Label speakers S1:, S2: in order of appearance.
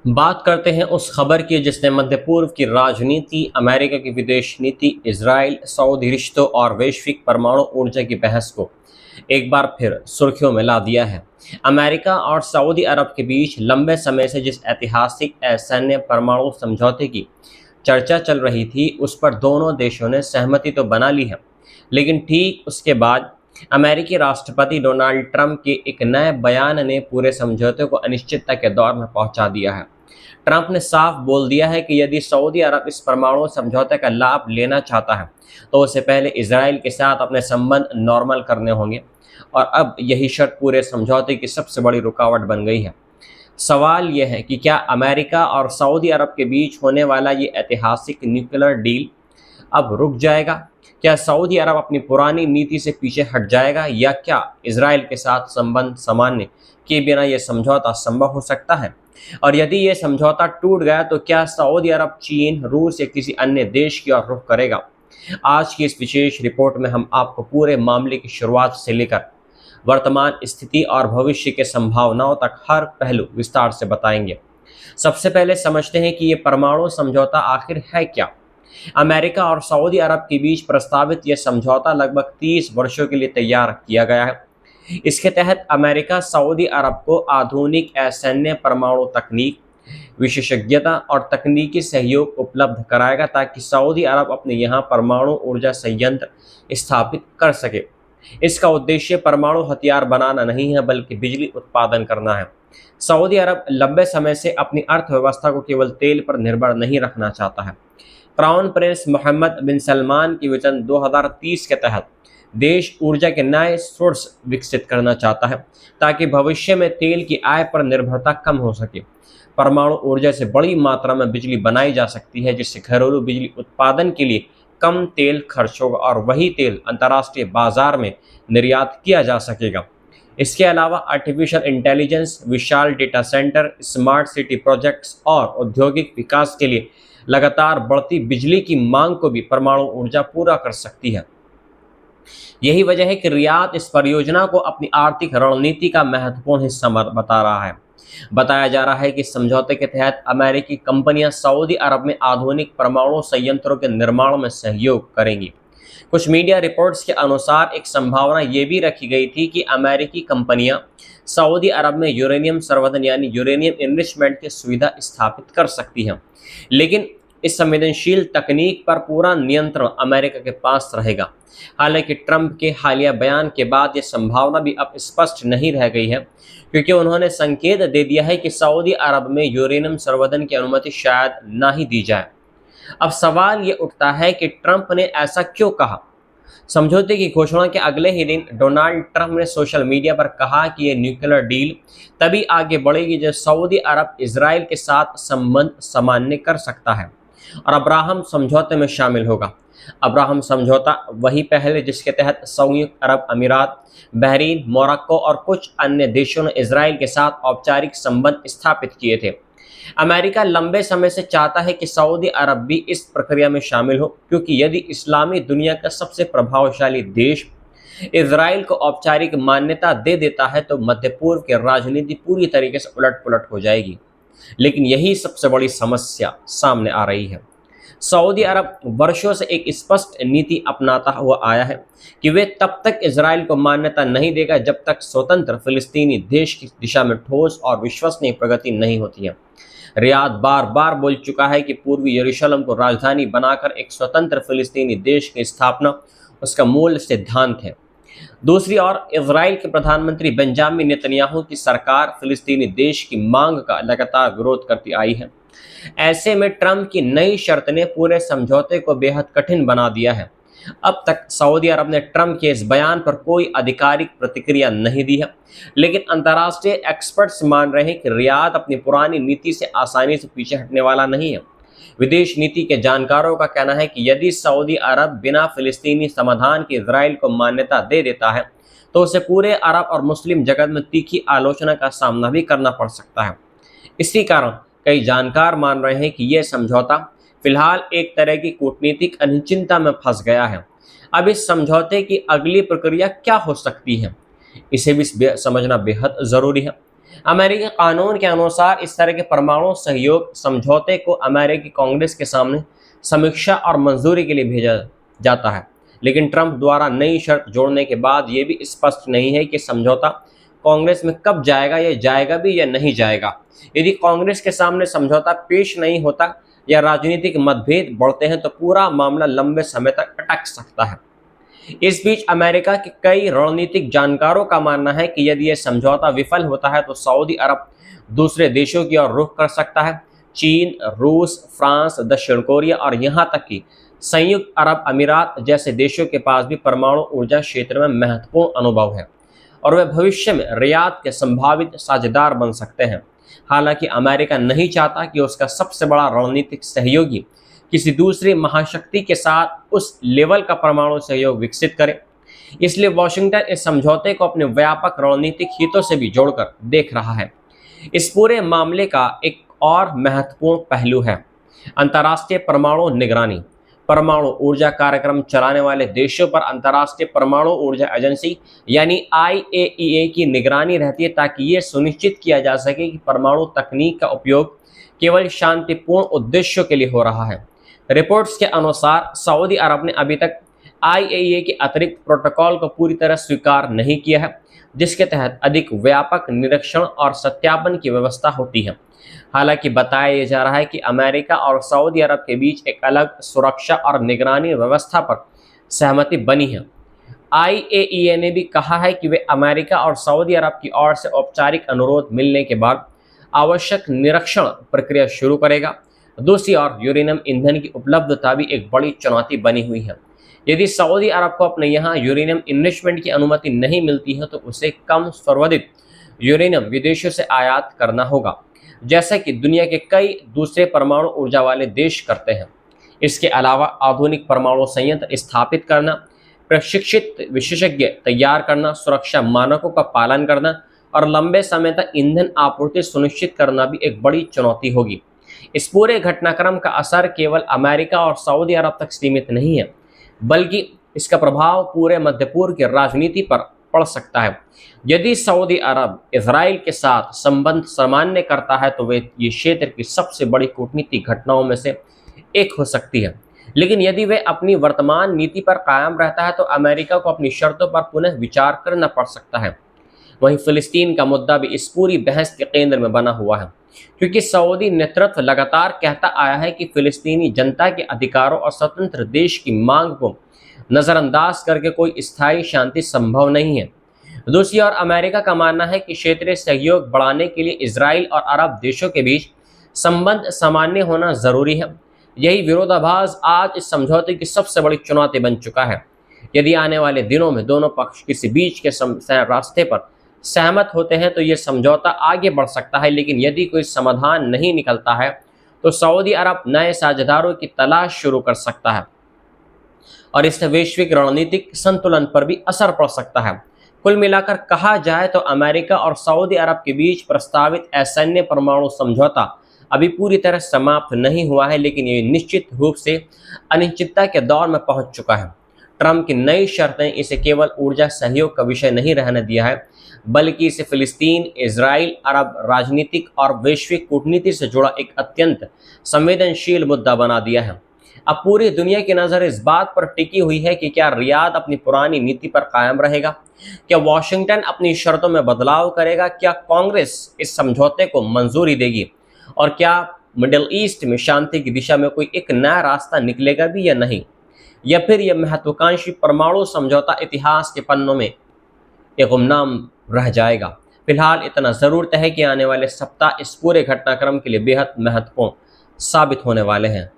S1: बात करते हैं उस खबर की जिसने मध्य पूर्व की राजनीति, अमेरिका की विदेश नीति, इजराइल, सऊदी रिश्तों और वैश्विक परमाणु ऊर्जा की बहस को एक बार फिर सुर्खियों में ला दिया है। अमेरिका और सऊदी अरब के बीच लंबे समय से जिस ऐतिहासिक सैन्य परमाणु समझौते की चर्चा चल रही थी, उस पर दोनों देशों ने सहमति तो बना ली है, लेकिन ठीक उसके बाद अमेरिकी राष्ट्रपति डोनाल्ड ट्रंप के एक नए बयान ने पूरे समझौते को अनिश्चितता के दौर में पहुंचा दिया है। ट्रंप ने साफ बोल दिया है कि यदि सऊदी अरब इस परमाणु समझौते का लाभ लेना चाहता है तो उसे पहले इजराइल के साथ अपने संबंध नॉर्मल करने होंगे, और अब यही शर्त पूरे समझौते की सबसे बड़ी रुकावट बन गई है। सवाल यह है कि क्या अमेरिका और सऊदी अरब के बीच होने वाला ये ऐतिहासिक न्यूक्लियर डील अब रुक जाएगा? क्या सऊदी अरब अपनी पुरानी नीति से पीछे हट जाएगा, या क्या इजराइल के साथ संबंध सामान्य किए बिना यह समझौता संभव हो सकता है? और यदि यह समझौता टूट गया तो क्या सऊदी अरब चीन, रूस या किसी अन्य देश की ओर रुख करेगा? आज की इस विशेष रिपोर्ट में हम आपको पूरे मामले की शुरुआत से लेकर वर्तमान स्थिति और भविष्य के संभावनाओं तक हर पहलू विस्तार से बताएंगे। सबसे पहले समझते हैं कि ये परमाणु समझौता आखिर है क्या। अमेरिका और सऊदी अरब के बीच प्रस्तावित यह समझौता लगभग 30 वर्षों के लिए तैयार किया गया है। इसके तहत अमेरिका सऊदी अरब को आधुनिक सैन्य परमाणु तकनीक, विशेषज्ञता और तकनीकी सहयोग उपलब्ध कराएगा ताकि सऊदी अरब अपने यहाँ परमाणु ऊर्जा संयंत्र स्थापित कर सके। इसका उद्देश्य परमाणु हथियार बनाना नहीं है, बल्कि बिजली उत्पादन करना है। सऊदी अरब लंबे समय से अपनी अर्थव्यवस्था को केवल तेल पर निर्भर नहीं रखना चाहता है। क्राउन प्रिंस मोहम्मद बिन सलमान की विजन 2030 के तहत देश ऊर्जा के नए सोर्स विकसित करना चाहता है ताकि भविष्य में तेल की आय पर निर्भरता कम हो सके। परमाणु ऊर्जा से बड़ी मात्रा में बिजली बनाई जा सकती है, जिससे घरेलू बिजली उत्पादन के लिए कम तेल खर्च होगा और वही तेल अंतर्राष्ट्रीय बाजार में निर्यात किया जा सकेगा। इसके अलावा आर्टिफिशियल इंटेलिजेंस, विशाल data centre, smart city projects और औद्योगिक विकास के लिए लगातार बढ़ती बिजली की मांग को भी परमाणु ऊर्जा पूरा कर सकती है। यही वजह है कि रियाद इस परियोजना को अपनी आर्थिक रणनीति का महत्वपूर्ण हिस्सा बता रहा है। बताया जा रहा है कि समझौते के तहत अमेरिकी कंपनियां सऊदी अरब में आधुनिक परमाणु संयंत्रों के निर्माण में सहयोग करेंगी। कुछ मीडिया रिपोर्ट्स के अनुसार एक संभावना ये भी रखी गई थी कि अमेरिकी कंपनियां सऊदी अरब में यूरेनियम संवर्धन यानी यूरेनियम इनरिचमेंट की सुविधा स्थापित कर सकती हैं, लेकिन इस संवेदनशील तकनीक पर पूरा नियंत्रण अमेरिका के पास रहेगा। हालांकि ट्रंप के हालिया बयान के बाद यह संभावना भी अब स्पष्ट नहीं रह गई है, क्योंकि उन्होंने संकेत दे दिया है कि सऊदी अरब में यूरेनियम संवर्धन की अनुमति शायद ना ही दी जाए। अब सवाल ये उठता है कि ट्रंप ने ऐसा क्यों कहा। समझौते की घोषणा के अगले ही दिन डोनाल्ड ट्रंप ने सोशल मीडिया पर कहा कि यह न्यूक्लियर डील तभी आगे बढ़ेगी जब सऊदी अरब इजराइल के साथ संबंध सामान्य कर सकता है और अब्राहम समझौते में शामिल होगा। अब्राहम समझौता वही पहल है जिसके तहत संयुक्त अरब अमीरात, बहरीन, मोरक्को और कुछ अन्य देशों ने इजराइल के साथ औपचारिक संबंध स्थापित किए थे। अमेरिका लंबे समय से चाहता है कि सऊदी अरब भी इस प्रक्रिया में शामिल हो, क्योंकि यदि इस्लामी दुनिया का सबसे प्रभावशाली देश इजराइल को औपचारिक मान्यता दे देता है तो मध्य पूर्व की राजनीति पूरी तरीके से उलट-पुलट हो जाएगी। लेकिन यही सबसे बड़ी समस्या सामने आ रही है। सऊदी अरब वर्षों से एक स्पष्ट नीति अपनाता हुआ आया है कि वे तब तक इजराइल को मान्यता नहीं देगा जब तक स्वतंत्र फिलिस्तीनी देश की दिशा में ठोस और विश्वसनीय प्रगति नहीं होती है। रियाद बार बार बोल चुका है कि पूर्वी यरूशलेम को राजधानी बनाकर एक स्वतंत्र फिलिस्तीनी देश की स्थापना उसका मूल सिद्धांत है। दूसरी ओर इजराइल के प्रधानमंत्री बेंजामिन नेतन्याहू की सरकार फिलिस्तीनी देश की मांग का लगातार विरोध करती आई है। ऐसे में ट्रंप की नई शर्त ने पूरे समझौते को बेहद कठिन बना दिया है। अब तक सऊदी अरब ने ट्रंप के इस बयान पर कोई आधिकारिक प्रतिक्रिया नहीं दी है, लेकिन अंतर्राष्ट्रीय एक्सपर्ट्स मान रहे हैं कि रियाद अपनी पुरानी नीति से आसानी से पीछे हटने वाला नहीं है। विदेश नीति के जानकारों का कहना है कि यदि सऊदी अरब बिना फिलिस्तीनी समाधान के इजराइल को मान्यता दे देता है तो उसे पूरे अरब और मुस्लिम जगत में तीखी आलोचना का सामना भी करना पड़ सकता है। इसी कारण कई जानकार मान रहे हैं कि यह समझौता फिलहाल एक तरह की कूटनीतिक अनिश्चितता में फंस गया है। अब इस समझौते की अगली प्रक्रिया क्या हो सकती है, इसे भी समझना बेहद ज़रूरी है। अमेरिकी कानून के अनुसार इस तरह के परमाणु सहयोग समझौते को अमेरिकी कांग्रेस के सामने समीक्षा और मंजूरी के लिए भेजा जाता है, लेकिन ट्रंप द्वारा नई शर्त जोड़ने के बाद यह भी स्पष्ट नहीं है कि समझौता कांग्रेस में कब जाएगा, या जाएगा भी या नहीं जाएगा। यदि कांग्रेस के सामने समझौता पेश नहीं होता या राजनीतिक मतभेद बढ़ते हैं तो पूरा मामला लंबे समय तक अटक सकता है। इस बीच अमेरिका के कई रणनीतिक जानकारों का मानना है कि यदि यह समझौता विफल होता है तो सऊदी अरब दूसरे देशों की ओर रुख कर सकता है। चीन, रूस, फ्रांस, दक्षिण कोरिया और यहां तक कि संयुक्त अरब अमीरात जैसे देशों के पास भी परमाणु ऊर्जा क्षेत्र में महत्वपूर्ण अनुभव है और वे भविष्य में रियाद के संभावित साझेदार बन सकते हैं। हालांकि अमेरिका नहीं चाहता कि उसका सबसे बड़ा रणनीतिक सहयोगी किसी दूसरी महाशक्ति के साथ उस लेवल का परमाणु सहयोग विकसित करे, इसलिए वॉशिंगटन इस समझौते को अपने व्यापक रणनीतिक हितों से भी जोड़कर देख रहा है। इस पूरे मामले का एक और महत्वपूर्ण पहलू है अंतर्राष्ट्रीय परमाणु निगरानी। परमाणु ऊर्जा कार्यक्रम चलाने वाले देशों पर अंतर्राष्ट्रीय परमाणु ऊर्जा एजेंसी यानी IAEA की निगरानी रहती है, ताकि ये सुनिश्चित किया जा सके कि परमाणु तकनीक का उपयोग केवल शांतिपूर्ण उद्देश्यों के लिए हो रहा है। रिपोर्ट्स के अनुसार सऊदी अरब ने अभी तक IAEA के अतिरिक्त प्रोटोकॉल को पूरी तरह स्वीकार नहीं किया है, जिसके तहत अधिक व्यापक निरीक्षण और सत्यापन की व्यवस्था होती है। हालांकि बताया जा रहा है कि अमेरिका और सऊदी अरब के बीच एक अलग सुरक्षा और निगरानी व्यवस्था पर सहमति बनी है। IAEA ने भी कहा है कि वे अमेरिका और सऊदी अरब की ओर से औपचारिक अनुरोध मिलने के बाद आवश्यक निरीक्षण प्रक्रिया शुरू करेगा। दूसरी ओर यूरेनियम ईंधन की उपलब्धता भी एक बड़ी चुनौती बनी हुई है। यदि सऊदी अरब को अपने यहाँ यूरेनियम इन्वेस्टमेंट की अनुमति नहीं मिलती है तो उसे कम संवर्धित यूरेनियम विदेशों से आयात करना होगा, जैसा कि दुनिया के कई दूसरे परमाणु ऊर्जा वाले देश करते हैं। इसके अलावा आधुनिक परमाणु संयंत्र स्थापित करना, प्रशिक्षित विशेषज्ञ तैयार करना, सुरक्षा मानकों का पालन करना और लंबे समय तक ईंधन आपूर्ति सुनिश्चित करना भी एक बड़ी चुनौती होगी। इस पूरे घटनाक्रम का असर केवल अमेरिका और सऊदी अरब तक सीमित नहीं है, बल्कि इसका प्रभाव पूरे मध्य पूर्व की राजनीति पर पड़ सकता है। यदि सऊदी अरब इजराइल के साथ संबंध सामान्य करता है तो वे ये क्षेत्र की सबसे बड़ी कूटनीतिक घटनाओं में से एक हो सकती है, लेकिन यदि वे अपनी वर्तमान नीति पर कायम रहता है तो अमेरिका को अपनी शर्तों पर पुनः विचार करना पड़ सकता है। वहीं फिलिस्तीन का मुद्दा भी इस पूरी बहस के केंद्र में बना हुआ है, क्योंकि सऊदी नेतृत्व लगातार कहता आया है कि फिलिस्तीनी जनता के अधिकारों और स्वतंत्र देश की मांग को नज़रअंदाज करके कोई स्थायी शांति संभव नहीं है। दूसरी ओर अमेरिका का मानना है कि क्षेत्रीय सहयोग बढ़ाने के लिए इजराइल और अरब देशों के बीच संबंध सामान्य होना जरूरी है। यही विरोधाभास आज इस समझौते की सबसे बड़ी चुनौती बन चुका है। यदि आने वाले दिनों में दोनों पक्ष किसी बीच के रास्ते पर सहमत होते हैं तो ये समझौता आगे बढ़ सकता है, लेकिन यदि कोई समाधान नहीं निकलता है तो सऊदी अरब नए साझेदारों की तलाश शुरू कर सकता है और इससे वैश्विक रणनीतिक संतुलन पर भी असर पड़ सकता है। कुल मिलाकर कहा जाए तो अमेरिका और सऊदी अरब के बीच प्रस्तावित असैन्य परमाणु समझौता अभी पूरी तरह समाप्त नहीं हुआ है, लेकिन ये निश्चित रूप से अनिश्चितता के दौर में पहुंच चुका है। ट्रंप की नई शर्तें इसे केवल ऊर्जा सहयोग का विषय नहीं रहने दिया है, बल्कि इसे फिलिस्तीन, इजराइल, अरब राजनीतिक और वैश्विक कूटनीति से जुड़ा एक अत्यंत संवेदनशील मुद्दा बना दिया है। अब पूरी दुनिया की नज़र इस बात पर टिकी हुई है कि क्या रियाद अपनी पुरानी नीति पर कायम रहेगा, क्या वॉशिंगटन अपनी शर्तों में बदलाव करेगा, क्या कांग्रेस इस समझौते को मंजूरी देगी और क्या मिडिल ईस्ट में शांति की दिशा में कोई एक नया रास्ता निकलेगा भी या नहीं, या फिर यह महत्वाकांक्षी परमाणु समझौता इतिहास के पन्नों में एक गुमनाम रह जाएगा। फिलहाल इतना ज़रूर है कि आने वाले सप्ताह इस पूरे घटनाक्रम के लिए बेहद महत्वपूर्ण साबित होने वाले हैं।